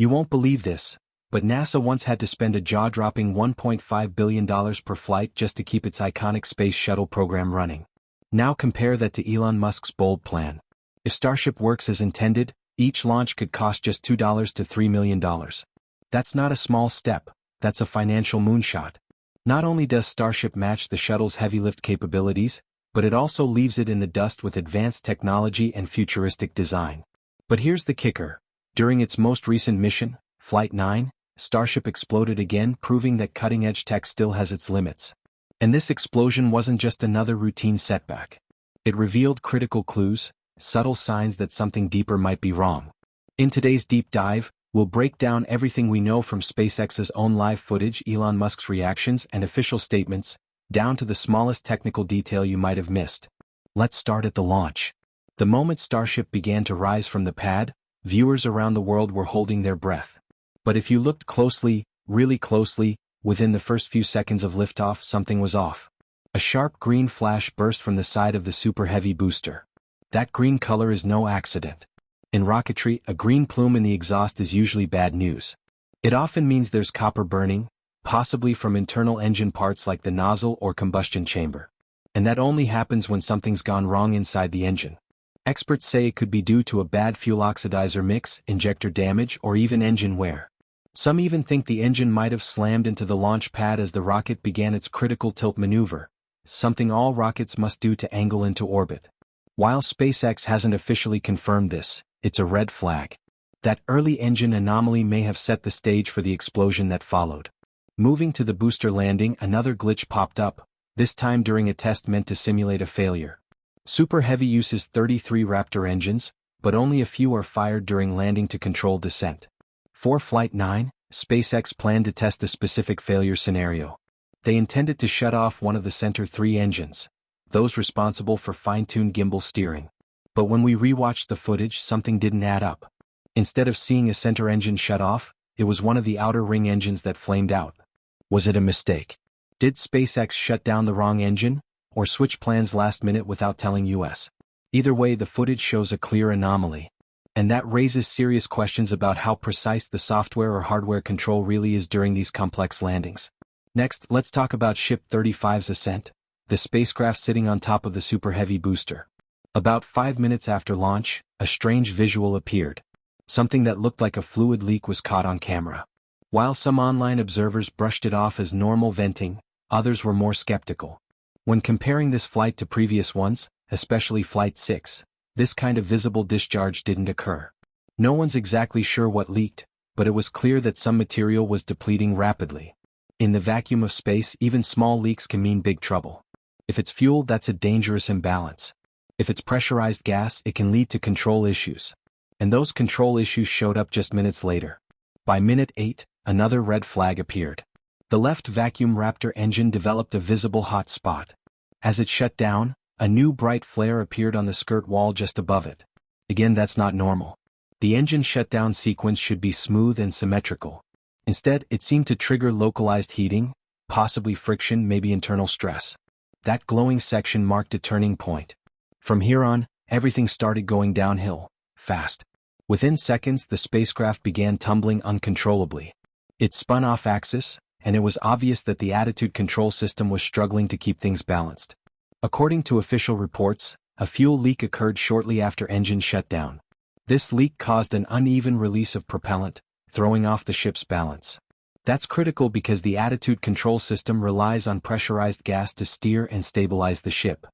You won't believe this, but NASA once had to spend a jaw-dropping $1.5 billion per flight just to keep its iconic space shuttle program running. Now compare that to Elon Musk's bold plan. If Starship works as intended, each launch could cost just $2 to $3 million. That's not a small step, that's a financial moonshot. Not only does Starship match the shuttle's heavy lift capabilities, but it also leaves it in the dust with advanced technology and futuristic design. But here's the kicker. During its most recent mission, Flight 9, Starship exploded again, proving that cutting-edge tech still has its limits. And this explosion wasn't just another routine setback. It revealed critical clues, subtle signs that something deeper might be wrong. In today's deep dive, we'll break down everything we know from SpaceX's own live footage, Elon Musk's reactions and official statements, down to the smallest technical detail you might have missed. Let's start at the launch. The moment Starship began to rise from the pad, viewers around the world were holding their breath. But if you looked closely, really closely, within the first few seconds of liftoff, something was off. A sharp green flash burst from the side of the Super Heavy booster. That green color is no accident. In rocketry, a green plume in the exhaust is usually bad news. It often means there's copper burning, possibly from internal engine parts like the nozzle or combustion chamber. And that only happens when something's gone wrong inside the engine. Experts say it could be due to a bad fuel oxidizer mix, injector damage, or even engine wear. Some even think the engine might have slammed into the launch pad as the rocket began its critical tilt maneuver, something all rockets must do to angle into orbit. While SpaceX hasn't officially confirmed this, it's a red flag. That early engine anomaly may have set the stage for the explosion that followed. Moving to the booster landing, another glitch popped up, this time during a test meant to simulate a failure. Super Heavy uses 33 Raptor engines, but only a few are fired during landing to control descent. For Flight 9, SpaceX planned to test a specific failure scenario. They intended to shut off one of the center 3 engines, those responsible for fine-tuned gimbal steering. But when we rewatched the footage, something didn't add up. Instead of seeing a center engine shut off, it was one of the outer ring engines that flamed out. Was it a mistake? Did SpaceX shut down the wrong engine, or switch plans last minute without telling us? Either way, the footage shows a clear anomaly. And that raises serious questions about how precise the software or hardware control really is during these complex landings. Next, let's talk about Ship 35's ascent, the spacecraft sitting on top of the Super Heavy booster. About 5 minutes after launch, a strange visual appeared. Something that looked like a fluid leak was caught on camera. While some online observers brushed it off as normal venting, others were more skeptical. When comparing this flight to previous ones, especially Flight 6, this kind of visible discharge didn't occur. No one's exactly sure what leaked, but it was clear that some material was depleting rapidly. In the vacuum of space, even small leaks can mean big trouble. If it's fuel, that's a dangerous imbalance. If it's pressurized gas, it can lead to control issues. And those control issues showed up just minutes later. By minute 8, another red flag appeared. The left vacuum Raptor engine developed a visible hot spot. As it shut down, a new bright flare appeared on the skirt wall just above it. Again, that's not normal. The engine shutdown sequence should be smooth and symmetrical. Instead, it seemed to trigger localized heating, possibly friction, maybe internal stress. That glowing section marked a turning point. From here on, everything started going downhill, fast. Within seconds, the spacecraft began tumbling uncontrollably. It spun off axis, and it was obvious that the attitude control system was struggling to keep things balanced. According to official reports, a fuel leak occurred shortly after engine shutdown. This leak caused an uneven release of propellant, throwing off the ship's balance. That's critical because the attitude control system relies on pressurized gas to steer and stabilize the ship.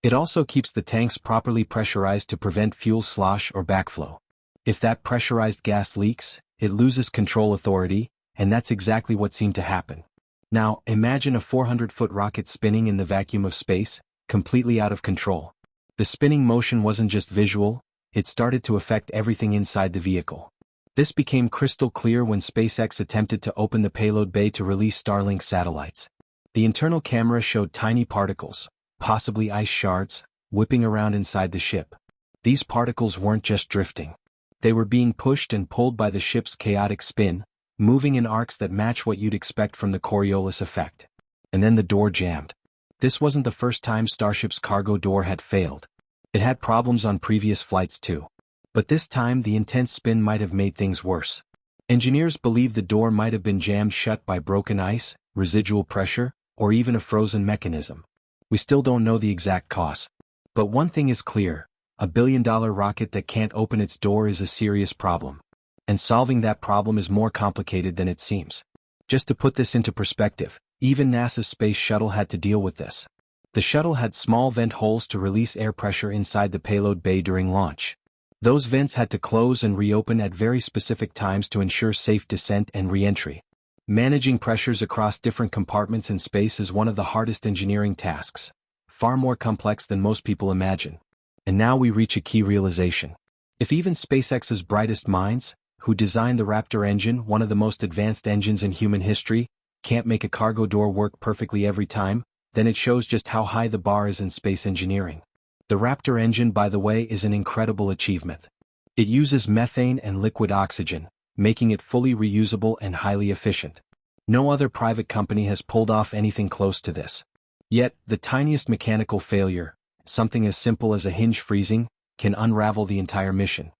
It also keeps the tanks properly pressurized to prevent fuel slosh or backflow. If that pressurized gas leaks, it loses control authority, and that's exactly what seemed to happen. Now, imagine a 400-foot rocket spinning in the vacuum of space, completely out of control. The spinning motion wasn't just visual, it started to affect everything inside the vehicle. This became crystal clear when SpaceX attempted to open the payload bay to release Starlink satellites. The internal camera showed tiny particles, possibly ice shards, whipping around inside the ship. These particles weren't just drifting. They were being pushed and pulled by the ship's chaotic spin, moving in arcs that match what you'd expect from the Coriolis effect. And then the door jammed. This wasn't the first time Starship's cargo door had failed. It had problems on previous flights too. But this time the intense spin might have made things worse. Engineers believe the door might have been jammed shut by broken ice, residual pressure, or even a frozen mechanism. We still don't know the exact cause. But one thing is clear, a billion-dollar rocket that can't open its door is a serious problem. And solving that problem is more complicated than it seems. Just to put this into perspective, even NASA's space shuttle had to deal with this. The shuttle had small vent holes to release air pressure inside the payload bay during launch. Those vents had to close and reopen at very specific times to ensure safe descent and re-entry. Managing pressures across different compartments in space is one of the hardest engineering tasks, far more complex than most people imagine. And now we reach a key realization. If even SpaceX's brightest minds, who designed the Raptor engine, one of the most advanced engines in human history, can't make a cargo door work perfectly every time, then it shows just how high the bar is in space engineering. The Raptor engine, by the way, is an incredible achievement. It uses methane and liquid oxygen, making it fully reusable and highly efficient. No other private company has pulled off anything close to this. Yet, the tiniest mechanical failure, something as simple as a hinge freezing, can unravel the entire mission.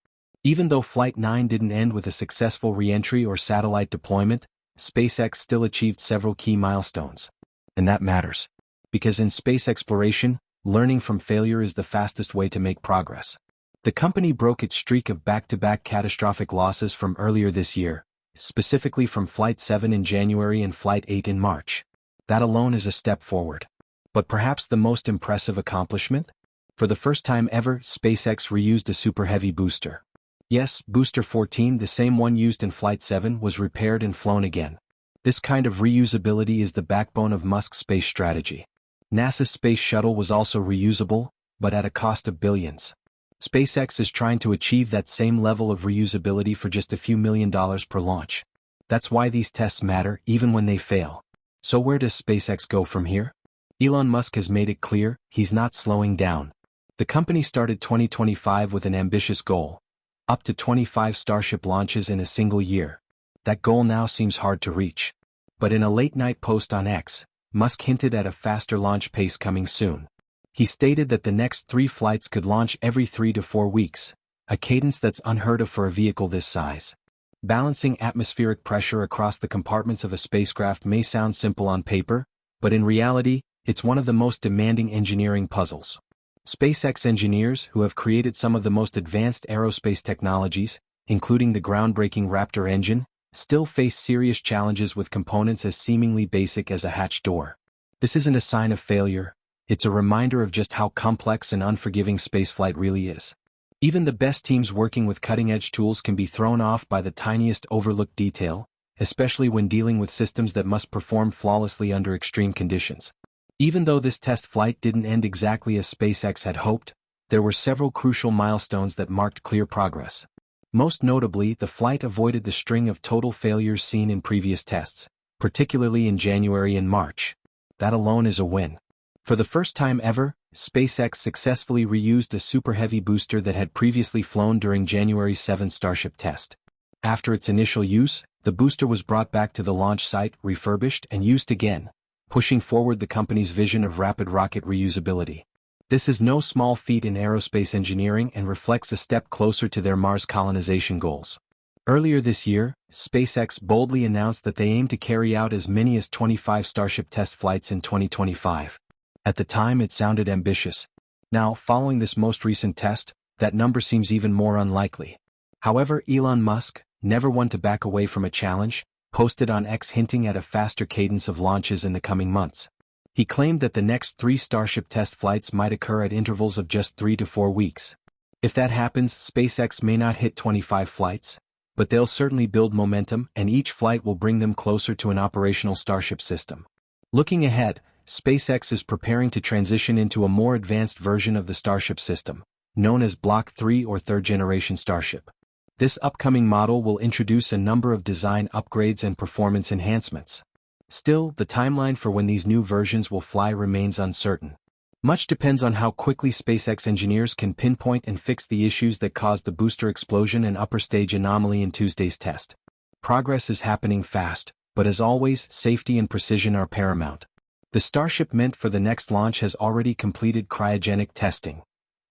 Even though Flight 9 didn't end with a successful re-entry or satellite deployment, SpaceX still achieved several key milestones. And that matters. Because in space exploration, learning from failure is the fastest way to make progress. The company broke its streak of back-to-back catastrophic losses from earlier this year, specifically from Flight 7 in January and Flight 8 in March. That alone is a step forward. But perhaps the most impressive accomplishment? For the first time ever, SpaceX reused a Super Heavy booster. Yes, Booster 14, the same one used in Flight 7, was repaired and flown again. This kind of reusability is the backbone of Musk's space strategy. NASA's space shuttle was also reusable, but at a cost of billions. SpaceX is trying to achieve that same level of reusability for just a few $1,000,000 per launch. That's why these tests matter, even when they fail. So where does SpaceX go from here? Elon Musk has made it clear, he's not slowing down. The company started 2025 with an ambitious goal. Up to 25 Starship launches in a single year. That goal now seems hard to reach. But in a late-night post on X, Musk hinted at a faster launch pace coming soon. He stated that the next 3 flights could launch every 3 to 4 weeks, a cadence that's unheard of for a vehicle this size. Balancing atmospheric pressure across the compartments of a spacecraft may sound simple on paper, but in reality, it's one of the most demanding engineering puzzles. SpaceX engineers, who have created some of the most advanced aerospace technologies, including the groundbreaking Raptor engine, still face serious challenges with components as seemingly basic as a hatch door. This isn't a sign of failure, it's a reminder of just how complex and unforgiving spaceflight really is. Even the best teams working with cutting-edge tools can be thrown off by the tiniest overlooked detail, especially when dealing with systems that must perform flawlessly under extreme conditions. Even though this test flight didn't end exactly as SpaceX had hoped, there were several crucial milestones that marked clear progress. Most notably, the flight avoided the string of total failures seen in previous tests, particularly in January and March. That alone is a win. For the first time ever, SpaceX successfully reused a Super Heavy booster that had previously flown during January's 7 Starship test. After its initial use, the booster was brought back to the launch site, refurbished, and used again, pushing forward the company's vision of rapid rocket reusability. This is no small feat in aerospace engineering and reflects a step closer to their Mars colonization goals. Earlier this year, SpaceX boldly announced that they aim to carry out as many as 25 Starship test flights in 2025. At the time, it sounded ambitious. Now, following this most recent test, that number seems even more unlikely. However, Elon Musk, never one to back away from a challenge, posted on X hinting at a faster cadence of launches in the coming months. He claimed that the next 3 Starship test flights might occur at intervals of just 3 to 4 weeks. If that happens, SpaceX may not hit 25 flights, but they'll certainly build momentum, and each flight will bring them closer to an operational Starship system. Looking ahead, SpaceX is preparing to transition into a more advanced version of the Starship system, known as Block 3 or third-generation Starship. This upcoming model will introduce a number of design upgrades and performance enhancements. Still, the timeline for when these new versions will fly remains uncertain. Much depends on how quickly SpaceX engineers can pinpoint and fix the issues that caused the booster explosion and upper stage anomaly in Tuesday's test. Progress is happening fast, but as always, safety and precision are paramount. The Starship meant for the next launch has already completed cryogenic testing,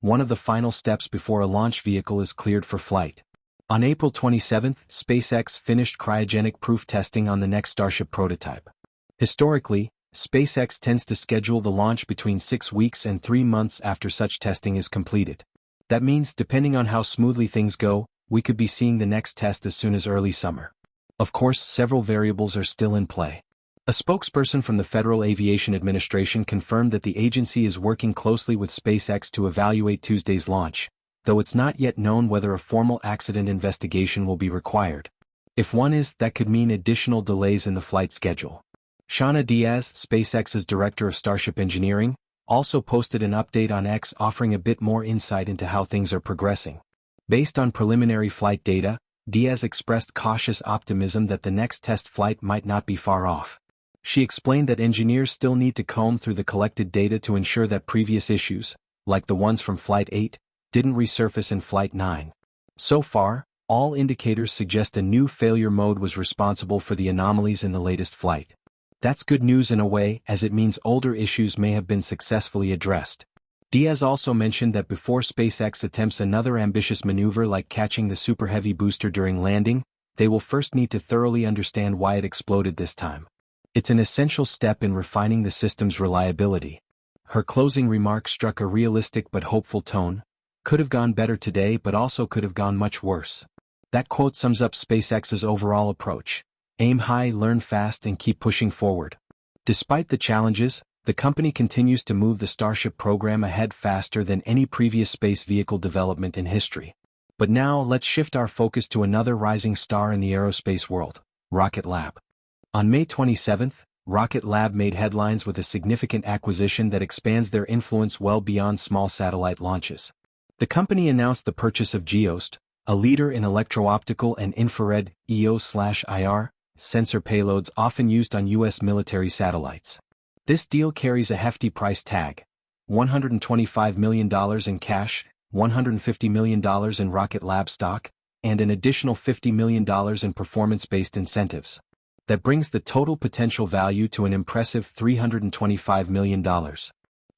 one of the final steps before a launch vehicle is cleared for flight. On April 27, SpaceX finished cryogenic proof testing on the next Starship prototype. Historically, SpaceX tends to schedule the launch between 6 weeks and 3 months after such testing is completed. That means, depending on how smoothly things go, we could be seeing the next test as soon as early summer. Of course, several variables are still in play. A spokesperson from the Federal Aviation Administration confirmed that the agency is working closely with SpaceX to evaluate Tuesday's launch, though it's not yet known whether a formal accident investigation will be required. If one is, that could mean additional delays in the flight schedule. Shauna Diaz, SpaceX's director of Starship Engineering, also posted an update on X offering a bit more insight into how things are progressing. Based on preliminary flight data, Diaz expressed cautious optimism that the next test flight might not be far off. She explained that engineers still need to comb through the collected data to ensure that previous issues, like the ones from Flight 8, didn't resurface in Flight 9. So far, all indicators suggest a new failure mode was responsible for the anomalies in the latest flight. That's good news in a way, as it means older issues may have been successfully addressed. Diaz also mentioned that before SpaceX attempts another ambitious maneuver like catching the Super Heavy booster during landing, they will first need to thoroughly understand why it exploded this time. It's an essential step in refining the system's reliability. Her closing remarks struck a realistic but hopeful tone. Could have gone better today, but also could have gone much worse. That quote sums up SpaceX's overall approach. Aim high, learn fast, and keep pushing forward. Despite the challenges, the company continues to move the Starship program ahead faster than any previous space vehicle development in history. But now let's shift our focus to another rising star in the aerospace world, Rocket Lab. On May 27, Rocket Lab made headlines with a significant acquisition that expands their influence well beyond small satellite launches. The company announced the purchase of Geost, a leader in electro-optical and infrared (EO/IR) sensor payloads often used on U.S. military satellites. This deal carries a hefty price tag: $125 million in cash, $150 million in Rocket Lab stock, and an additional $50 million in performance-based incentives. That brings the total potential value to an impressive $325 million.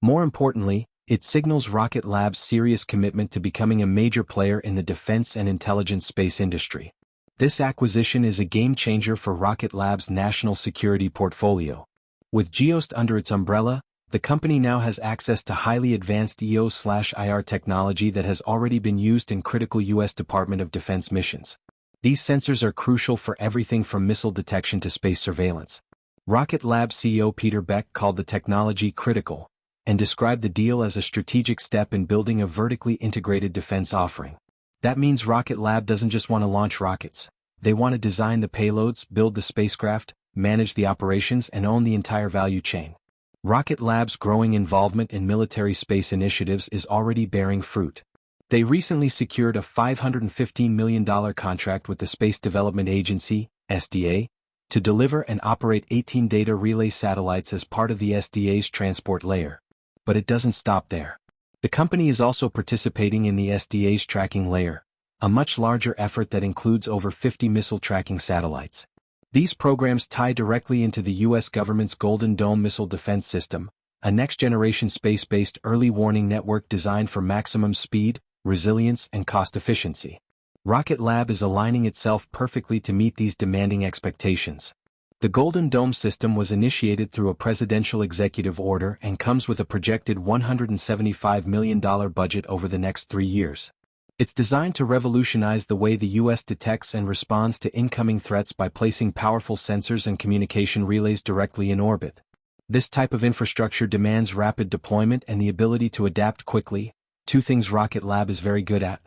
More importantly, it signals Rocket Lab's serious commitment to becoming a major player in the defense and intelligence space industry. This acquisition is a game-changer for Rocket Lab's national security portfolio. With Geost under its umbrella, the company now has access to highly advanced EO/IR technology that has already been used in critical U.S. Department of Defense missions. These sensors are crucial for everything from missile detection to space surveillance. Rocket Lab CEO Peter Beck called the technology critical, and described the deal as a strategic step in building a vertically integrated defense offering. That means Rocket Lab doesn't just want to launch rockets. They want to design the payloads, build the spacecraft, manage the operations, and own the entire value chain. Rocket Lab's growing involvement in military space initiatives is already bearing fruit. They recently secured a $515 million contract with the Space Development Agency, SDA, to deliver and operate 18 data relay satellites as part of the SDA's transport layer. But it doesn't stop there. The company is also participating in the SDA's tracking layer, a much larger effort that includes over 50 missile tracking satellites. These programs tie directly into the U.S. government's Golden Dome missile defense system, a next-generation space-based early warning network designed for maximum speed, resilience, and cost efficiency. Rocket Lab is aligning itself perfectly to meet these demanding expectations. The Golden Dome system was initiated through a presidential executive order and comes with a projected $175 million budget over the next 3 years. It's designed to revolutionize the way the U.S. detects and responds to incoming threats by placing powerful sensors and communication relays directly in orbit. This type of infrastructure demands rapid deployment and the ability to adapt quickly, two things Rocket Lab is very good at.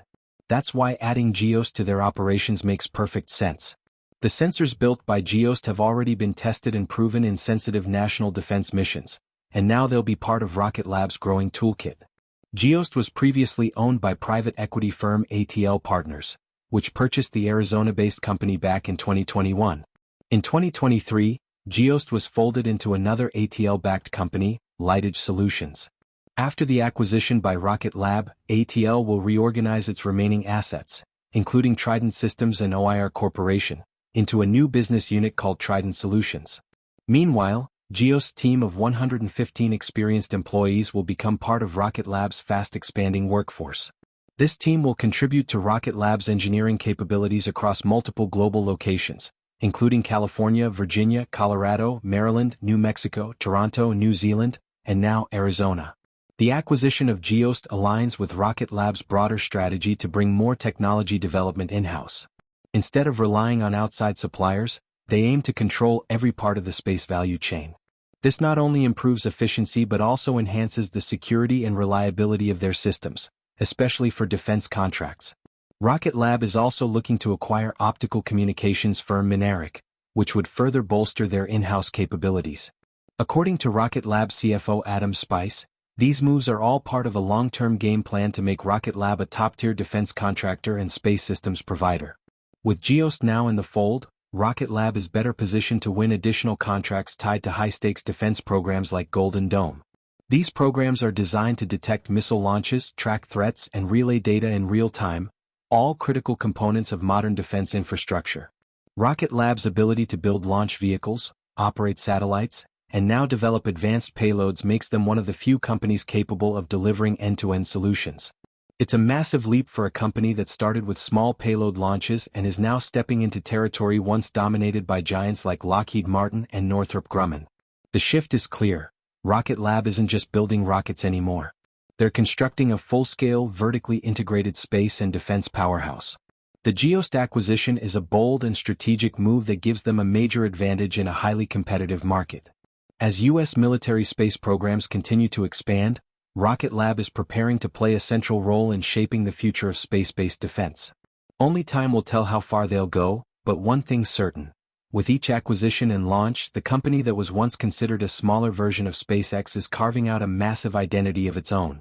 That's why adding Geost to their operations makes perfect sense. The sensors built by Geost have already been tested and proven in sensitive national defense missions, and now they'll be part of Rocket Lab's growing toolkit. Geost was previously owned by private equity firm ATL Partners, which purchased the Arizona-based company back in 2021. In 2023, Geost was folded into another ATL-backed company, Lightage Solutions. After the acquisition by Rocket Lab, ATL will reorganize its remaining assets, including Trident Systems and OIR Corporation, into a new business unit called Trident Solutions. Meanwhile, Geost's team of 115 experienced employees will become part of Rocket Lab's fast-expanding workforce. This team will contribute to Rocket Lab's engineering capabilities across multiple global locations, including California, Virginia, Colorado, Maryland, New Mexico, Toronto, New Zealand, and now Arizona. The acquisition of Geost aligns with Rocket Lab's broader strategy to bring more technology development in-house. Instead of relying on outside suppliers, they aim to control every part of the space value chain. This not only improves efficiency but also enhances the security and reliability of their systems, especially for defense contracts. Rocket Lab is also looking to acquire optical communications firm Mynaric, which would further bolster their in-house capabilities. According to Rocket Lab CFO Adam Spice, these moves are all part of a long-term game plan to make Rocket Lab a top-tier defense contractor and space systems provider. With Geost now in the fold, Rocket Lab is better positioned to win additional contracts tied to high-stakes defense programs like Golden Dome. These programs are designed to detect missile launches, track threats, and relay data in real time, all critical components of modern defense infrastructure. Rocket Lab's ability to build launch vehicles, operate satellites, and now develop advanced payloads makes them one of the few companies capable of delivering end-to-end solutions. It's a massive leap for a company that started with small payload launches and is now stepping into territory once dominated by giants like Lockheed Martin and Northrop Grumman. The shift is clear. Rocket Lab isn't just building rockets anymore. They're constructing a full-scale, vertically integrated space and defense powerhouse. The Geost acquisition is a bold and strategic move that gives them a major advantage in a highly competitive market. As U.S. military space programs continue to expand, Rocket Lab is preparing to play a central role in shaping the future of space-based defense. Only time will tell how far they'll go, but one thing's certain. With each acquisition and launch, the company that was once considered a smaller version of SpaceX is carving out a massive identity of its own.